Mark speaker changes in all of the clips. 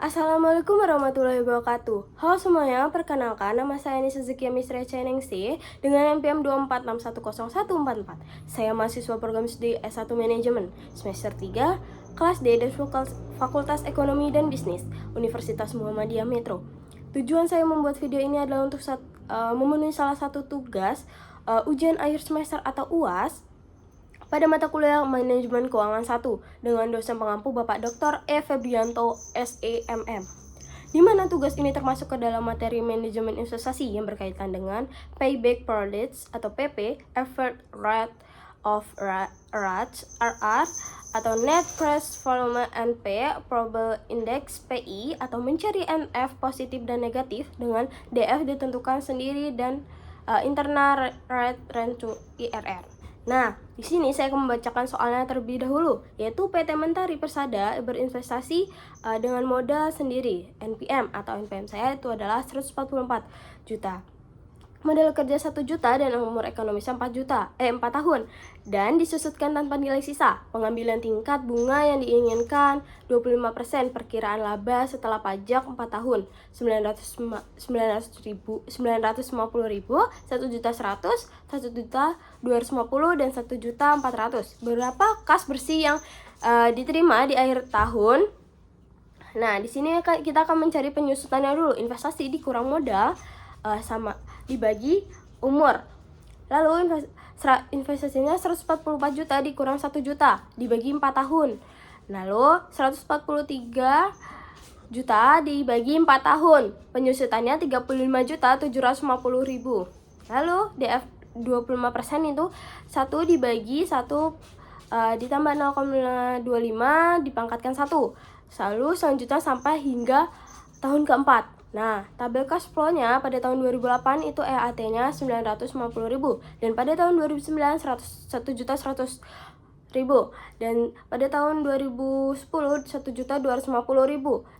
Speaker 1: Assalamualaikum warahmatullahi wabarakatuh. Halo semuanya, perkenalkan nama saya Nisa Zekia Misra Ningsih dengan NPM 246110144. Saya mahasiswa program studi S1 Manajemen semester 3, kelas D dari Fakultas Ekonomi dan Bisnis, Universitas Muhammadiyah Metro. Tujuan saya membuat video ini adalah untuk memenuhi salah satu tugas ujian akhir semester atau UAS pada mata kuliah Manajemen Keuangan 1 dengan dosen pengampu Bapak Dr. E. Febrianto, SEMM. Di mana tugas ini termasuk ke dalam materi manajemen investasi yang berkaitan dengan Payback Periods atau PP, Effort Rate of Rates RR, atau Net Present Volume NP, Probable Index PI, atau mencari NF positif dan negatif dengan DF ditentukan sendiri dan Internal Rate Range IRR. Nah, di sini saya akan membacakan soalnya terlebih dahulu, yaitu PT Mentari Persada berinvestasi dengan modal sendiri, NPM atau NPM saya itu adalah 144 juta. Modal kerja 1 juta dan umur ekonomisnya 4 tahun dan disusutkan tanpa nilai sisa. Pengambilan tingkat bunga yang diinginkan 25%, perkiraan laba setelah pajak 4 tahun 950.000, 1 juta 100, 1 juta 250 dan 1 juta 400. Berapa kas bersih yang diterima di akhir tahun? Nah, di sini kita akan mencari penyusutannya dulu. Investasi dikurang modal sama dibagi umur. Lalu investasinya 144 juta dikurang 1 juta dibagi 4 tahun. Lalu 143 juta dibagi 4 tahun. Penyusutannya 35 juta 750.000. Lalu DF 25% itu 1 dibagi 1 ditambah 0,25 dipangkatkan 1. Lalu selanjutnya sampai hingga tahun keempat. Nah, tabel cash flow-nya pada tahun 2008 itu EAT-nya 950.000 dan pada tahun 2009 1.100.000 dan pada tahun 2010 1.250.000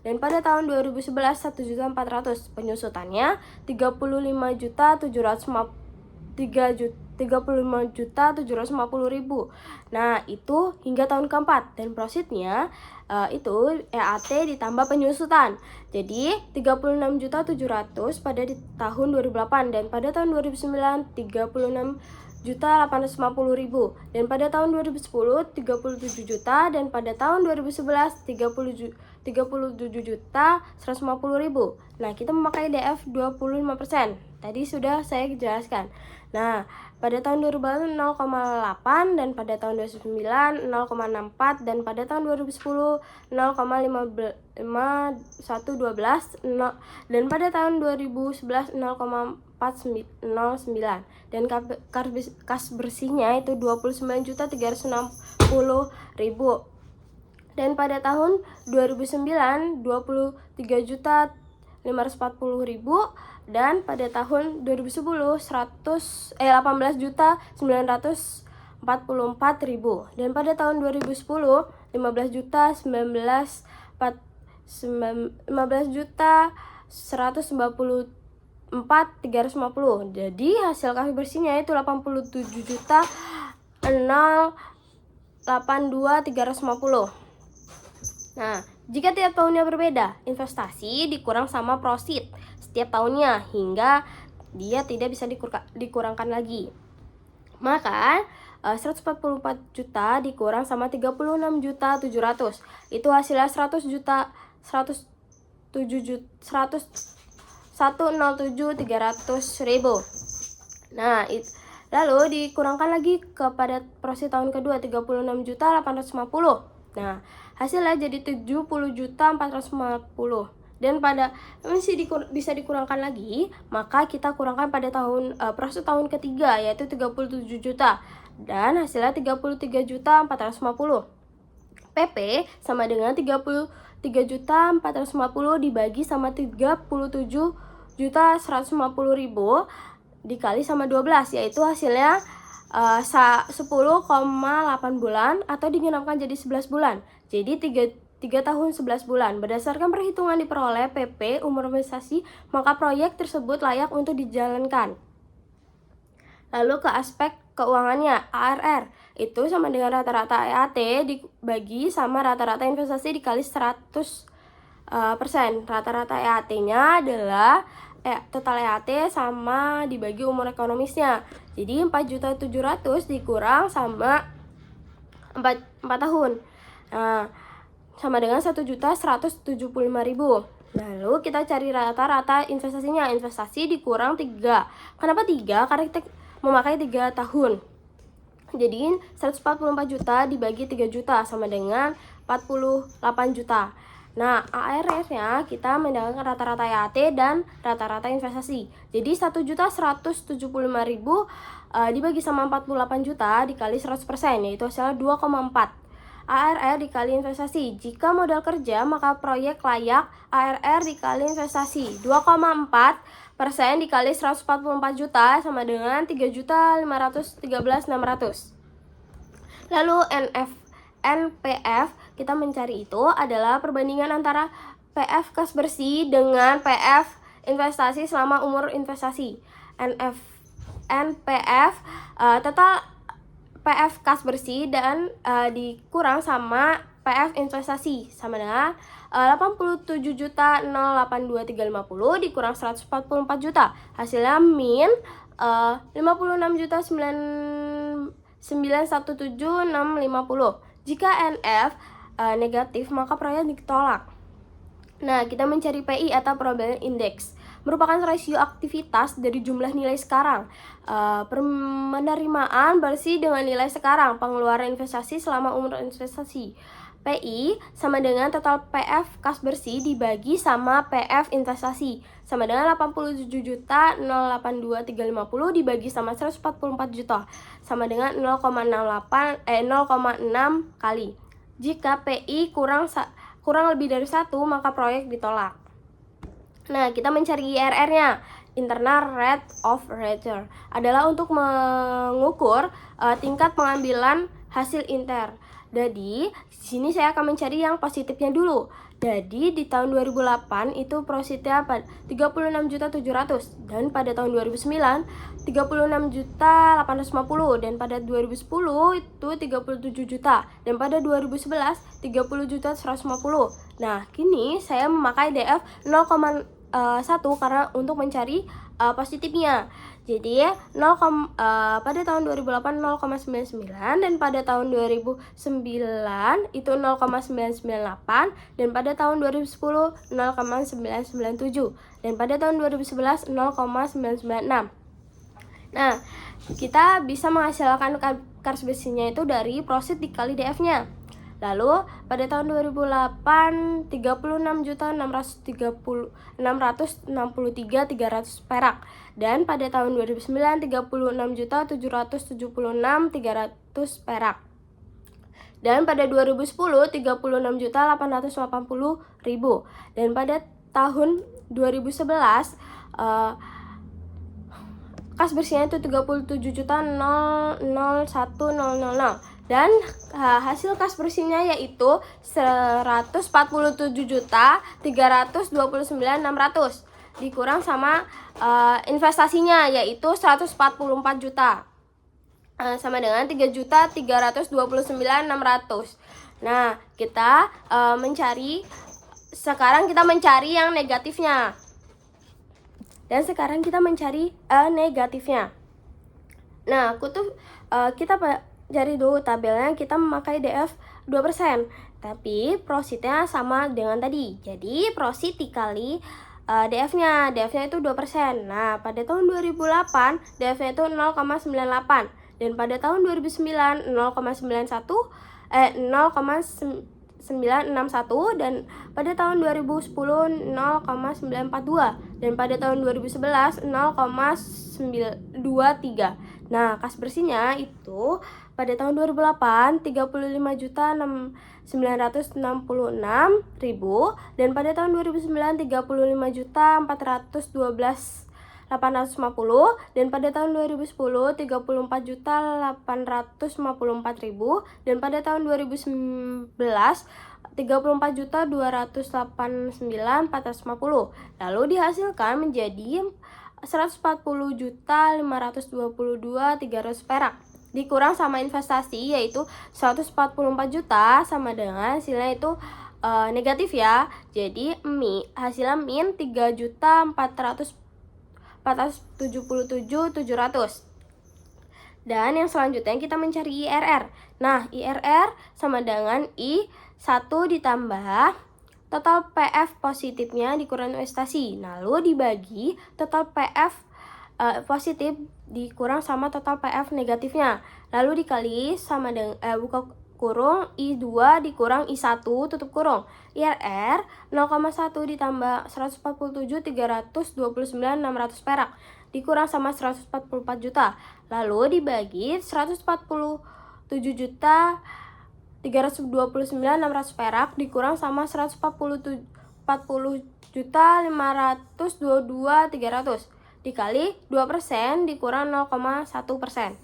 Speaker 1: dan pada tahun 2011 1.400.000. Penyusutannya 35.750.000. Nah, itu hingga tahun keempat dan profitnya itu EAT ditambah penyusutan. Jadi 36.700.000 pada di tahun 2008 dan pada tahun 2009 36.850.000 dan pada tahun 2010 37 juta dan pada tahun 2011 37.150.000. Nah, kita memakai DF 25%. Tadi sudah saya jelaskan. Nah, pada tahun 2008 0,8 dan pada tahun 2009 0,64 dan pada tahun 2010 0,5112 dan pada tahun 2011 0,409 dan kas bersihnya itu 29.360.000 dan pada tahun 2009 23.540.000 dan pada tahun 2010 18.944.000 dan pada tahun 2010 15.194.350. Jadi hasil kas bersihnya itu 87.082.350. Nah, jika tiap tahunnya berbeda, investasi dikurang sama profit setiap tahunnya hingga dia tidak bisa dikurangkan lagi. Maka 144 juta dikurang sama 36.700.000 itu hasilnya 107.300.000. Nah, lalu dikurangkan lagi kepada profit tahun kedua 36.850. Nah, hasilnya jadi 70.450. Dan pada masih bisa dikurangkan lagi, maka kita kurangkan pada tahun profit tahun ketiga yaitu 37 juta dan hasilnya 33.450. PP sama dengan 33.450 dibagi sama 37.150.000 dikali sama 12 yaitu hasilnya 10,8 bulan atau digenapkan jadi 11 bulan. Jadi 3 tahun 11 bulan. Berdasarkan perhitungan diperoleh PP umur investasi, maka proyek tersebut layak untuk dijalankan. Lalu ke aspek keuangannya, ARR itu sama dengan rata-rata EAT dibagi sama rata-rata investasi dikali 100 persen. Rata-rata EAT-nya adalah total EAT sama dibagi umur ekonomisnya. Jadi 4.700.000 dikurang sama 4 tahun. Nah, sama dengan 1.175.000. Lalu kita cari rata-rata investasinya. Investasi dikurang 3. Kenapa 3? Karena kita memakai 3 tahun. Jadi 144 juta dibagi 3 juta sama dengan 48 juta. Nah, ARR-nya kita mendapatkan rata-rata EAT dan rata-rata investasi. Jadi 1.175.000 dibagi sama 48 juta dikali 100%, yaitu hasilnya 2,4. ARR dikali investasi. Jika modal kerja, maka proyek layak ARR dikali investasi. 2,4% dikali 144 juta sama dengan 3.513.600. Lalu NPF kita mencari itu adalah perbandingan antara PF kas bersih dengan PF investasi selama umur investasi. NPF total PF kas bersih dan dikurang sama PF investasi sama dengan 87.082.350 dikurang 144 juta. Hasilnya min 56.917.650. Jika NF negatif, maka proyek ditolak. Nah, kita mencari PI atau probability index, merupakan rasio aktivitas dari jumlah nilai sekarang, penerimaan bersih dengan nilai sekarang, pengeluaran investasi selama umur investasi. PI sama dengan total PF kas bersih dibagi sama PF investasi sama dengan 87.082.350 dibagi sama 144 juta sama dengan 0,6 kali. Jika PI kurang lebih dari 1, maka proyek ditolak. Nah, kita mencari IRR-nya. Internal Rate of Return adalah untuk mengukur tingkat pengambilan hasil inter. Jadi, di sini saya akan mencari yang positifnya dulu. Jadi, di tahun 2008 itu profitnya 36.700.000 dan pada tahun 2009 36.850.000 dan pada 2010 itu 37 juta dan pada 2011 30.150.000. Nah, kini saya memakai DF 0,1 karena untuk mencari positifnya. Jadi pada tahun 2008 0,99 dan pada tahun 2009 itu 0,998 dan pada tahun 2010 0,997 dan pada tahun 2011 0,996. Nah, kita bisa menghasilkan kas bersihnya itu dari profit dikali DF-nya. Lalu pada tahun 2008 36.663.300 perak dan pada tahun 2009 36.776.300 perak. Dan pada 2010 36.880.000 dan pada tahun 2011 kas bersihnya itu 37.001.000 dan hasil kas bersihnya yaitu 147.329.600 dikurang sama investasinya yaitu 144 juta sama dengan 3.329.600. Nah, kita sekarang kita mencari yang negatifnya. Dan sekarang kita mencari negatifnya. Nah, kita cari dulu tabelnya, kita memakai DF 2%. Tapi profitnya sama dengan tadi. Jadi profit dikali DF-nya itu 2%. Nah, pada tahun 2008 DF-nya itu 0,98 dan pada tahun 2009 0,961 dan pada tahun 2010 0,942 dan pada tahun 2011 0,923. Nah, kas bersihnya itu pada tahun 2008 35.966.000 dan pada tahun 2009 35.412.850 dan pada tahun 2010 34.854.000 dan pada tahun 2011 34.289.450. Lalu dihasilkan menjadi 140.522.300 perak dikurang sama investasi yaitu 144 juta sama dengan hasilnya itu negatif ya. Jadi hasilnya min 3.477.700. Dan yang selanjutnya kita mencari IRR. Nah, IRR sama dengan I1 ditambah total PF positifnya dikurang investasi. Lalu dibagi total PF positif dikurang sama total PF negatifnya. Lalu dikali sama dengan buka kurung I2 dikurang I1 tutup kurung. IRR 0,1 ditambah 147.329.600 perak dikurang sama 144 juta. Lalu dibagi 147.329.600 perak dikurang sama 140.522.300 dikali 2% dikurang 0,1%.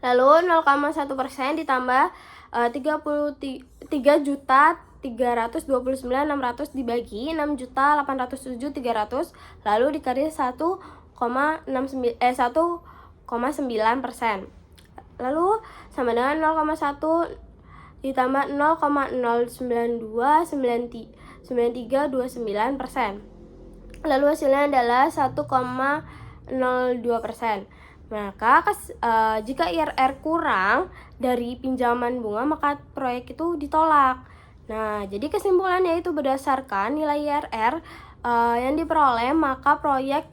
Speaker 1: Lalu 0,1% ditambah 33.329.600 dibagi 6.807.300 lalu dikali 1,9%. Lalu sama dengan 0,1 ditambah 0,0929329%. Lalu hasilnya adalah 1,02%. Maka jika IRR kurang dari pinjaman bunga maka proyek itu ditolak. Nah, jadi kesimpulannya itu berdasarkan nilai IRR yang diperoleh maka proyek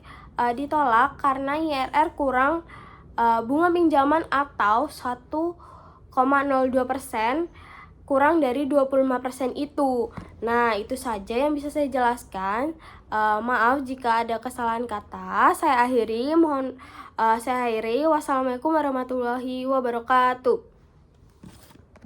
Speaker 1: ditolak karena IRR kurang bunga pinjaman atau 1,02% kurang dari 25% itu. Nah, itu saja yang bisa saya jelaskan. Maaf jika ada kesalahan kata. Saya akhiri. Wassalamualaikum warahmatullahi wabarakatuh.